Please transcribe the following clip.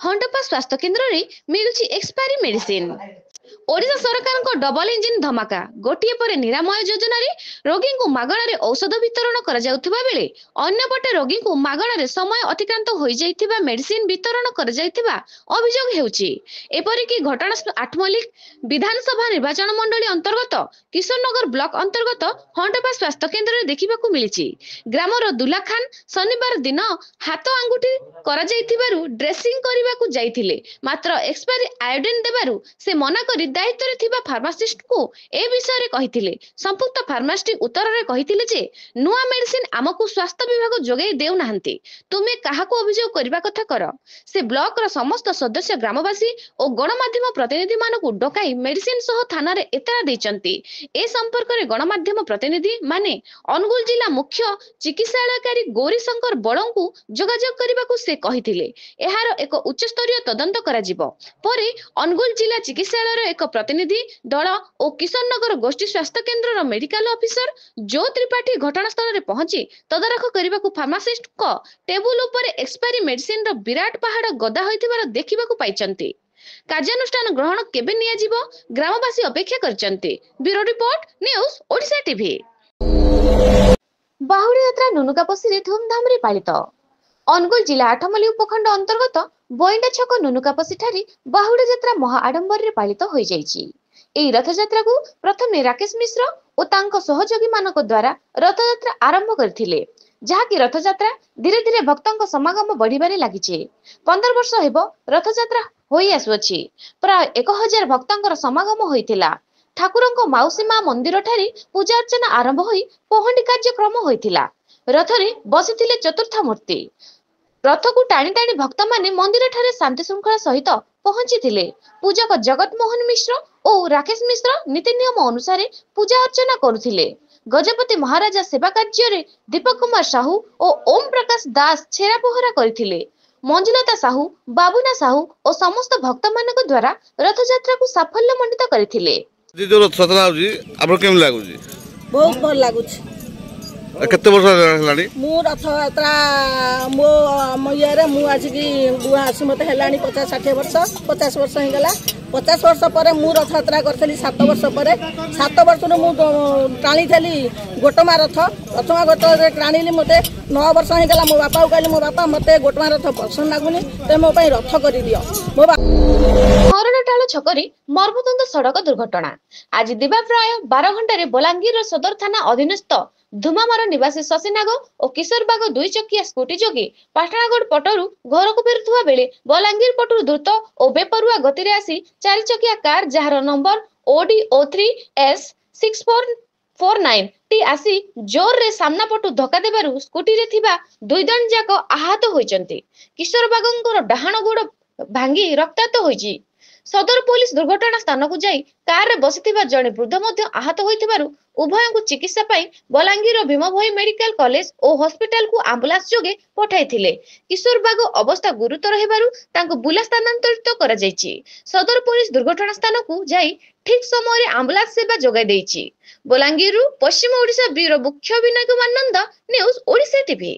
हंडपा स्वास्थ्य केन्द्र में मिलुची एक्सपायरी मेडिसिन। ओडिशा सरकार को डबल इंजिन धमाका गोटे पर निरामय योजना रे रोगी को मागणारे औषध वितरण करा जाउथिबा बेले अन्यपटे रोगी को मागणारे समय अतिक्रांत होई जाइथिबा मेडिसिन वितरण करा जाइथिबा अभियोग हेउची। एपरिकी घटना आठमल्लिक विधानसभा निर्वाचन मंडली अंतर्गत किशोरनगर ब्लॉक अंतर्गत हंडपा स्वास्थ्य केन्द्र रे देखिबाकू मिलिची। ग्रामर दुला खान शनिवार दिन हाथ आंगुठी करा जाइथिबारु ड्रेसिंग करिबाकू जाइथिले, मात्र एक्सपायरी आयोडीन देबारु से मना करी दायित्व रे थिबा फार्मासिस्ट को ए विषय रे कहिथिले। संपुक्त फार्मासिस्ट उत्तर रे कहिथिले जे नुआ मेडिसिन आमको स्वास्थ्य विभाग जोगै देउ नाहंती, तुमे काहाको अभियोग करबा कथा कर। से ब्लॉक रो समस्त सदस्य ग्रामवासी और गणमाध्यम प्रतिनिधि मानकू डकाई मेडिसिन सह थाना रे एतरा दैचंती। ए संपर्क रे गणमाध्यम प्रतिनिधि माने अनुगुल जिला मुख्य चिकित्सालयकारी गौरी शंकर बड़ंकू जोगाजोग करबाकू से कहिथिले। एहार एक उच्च स्तरीय तदंत करा जिवो। परे अनुगुल जिला चिकित्सालय एक प्रतिनिधि दल और किशोरनगर गोष्ठी स्वास्थ्य केन्द्र मेडिकल ऑफिसर जो त्रिपाठी घटनास्थल में पहुंची तदारख करने को फार्मासिस्ट को टेबुल उपर एक्सपायरी मेडिसिन रो विराट पहाड़ गदा होइथिबार देखिबाकू पाइचंती। कार्यानुष्ठान ग्रहण केबे निया जिवो ग्रामवासी अपेक्षा करचंती। Bureau report news Odisha TV. Bahuda Yatra नुनुकापसी रे धूमधाम रे पालित। अनुगुल जिला आठमल्ली उपखंड अंतर्गत बोइंडा छक नुनुकापसी ठारी बाहुड़ी यात्रा महा आडंबर रे पालित होई जाईची। एई रथ यात्रा को प्रथमे राकेश मिश्र और तांको सहयोगी मानक द्वारा रथ यात्रा आरंभ करथिले, जहाकी रथ यात्रा धीरे धीरे भक्तों समागम बढ़िबारे लागिचे। 15 वर्ष हेबो रथ यात्रा होई आसुछि। प्राय 1000 भक्तों समागम होइतिला। ठाकुरंको माउसी मां मंदिर ठारी पूजा अर्चना आरंभ होई पहंडी कार्यक्रम होइतिला। रथरे बसिथिले चतुर्थ मूर्ति। रथ को टाणी टाणी भक्त माने मंदिर ठारे शांति श्रृंखला सहित पहुंची थिले। पूजक जगत मोहन मिश्र और राकेश मिश्र नीति नियम अनुसार पूजा अर्चना करुथिले। गजपति महाराजा सेवा कार्य रे दीपक कुमार साहू और ओम प्रकाश दास छेरा पोहरा करथिले। मंजुलता साहू, बाबुना साहू और समस्त भक्त मानक द्वारा रथ यात्रा को साफल्य मंडित करथिले। जो रथ यात्रा होजी आपन केम लागुजी? बहुत भल लागुची। केते वर्ष हेलानी? मु रथ यात्रा मो ये मु आज की बुआ आसी मते हेलानी 50-60 वर्ष 50 वर्ष हे गला। 50 वर्ष पर मु रथ यात्रा करथली 7 वर्ष पर 7 वर्ष मु टाणी थली गोटमा रथ प्रथमा गोट टाणीली मते 9 वर्ष हे गला। मो बापा कहली मो बापा मते गोटमा रथ पसंद लागुनी ते मो पई रथ करि दियो। मो हरणटाळ छकरी मर्मतुंद सड़क दुर्घटना। आज दिबा प्राय 12 घंटा रे बलांगीर सदर थाना अधीनस्थ धुमामार निवासी शशिनाग और किशोरबाग 2 चकिया स्कूटी जोगी पाटणागढ़ पटरु घर को फेरुवा बेले बलांगीर पटरु द्रुत और बेपरुआ गति रे आसी 4 चकिया कार जार नंबर ओडी O3 S6449 टी आसी जोर रे सामना पटु धक्का देबारु स्कूटी रे थिबा 2 जण जाक आहत होइचंती। किशोरबागंकर डाहाण गोड़ भांगी रक्ताक्त होइची। सदर पुलिस दुर्घटना स्थान को जाई कार रे बसिथिबा जणे वृद्ध मध्य आहत होइथिबारु उभय को चिकित्सा पाई बलांगीर भीमभोई मेडिकल कॉलेज और हॉस्पिटल को एम्बुलेंस जोगे पठाइथिले। किशोरबाग अवस्था गुरुतर हेबारु तांको बुला स्थानांतरित करा जायछि। सदर पुलिस दुर्घटना स्थान को जाई ठीक समय रे एम्बुलेंस सेवा जोगाई दैछि। बलांगीर पश्चिम ओडिशा ब्यूरो मुख्य विनायक मानंद न्यूज ओडिशा टीवी।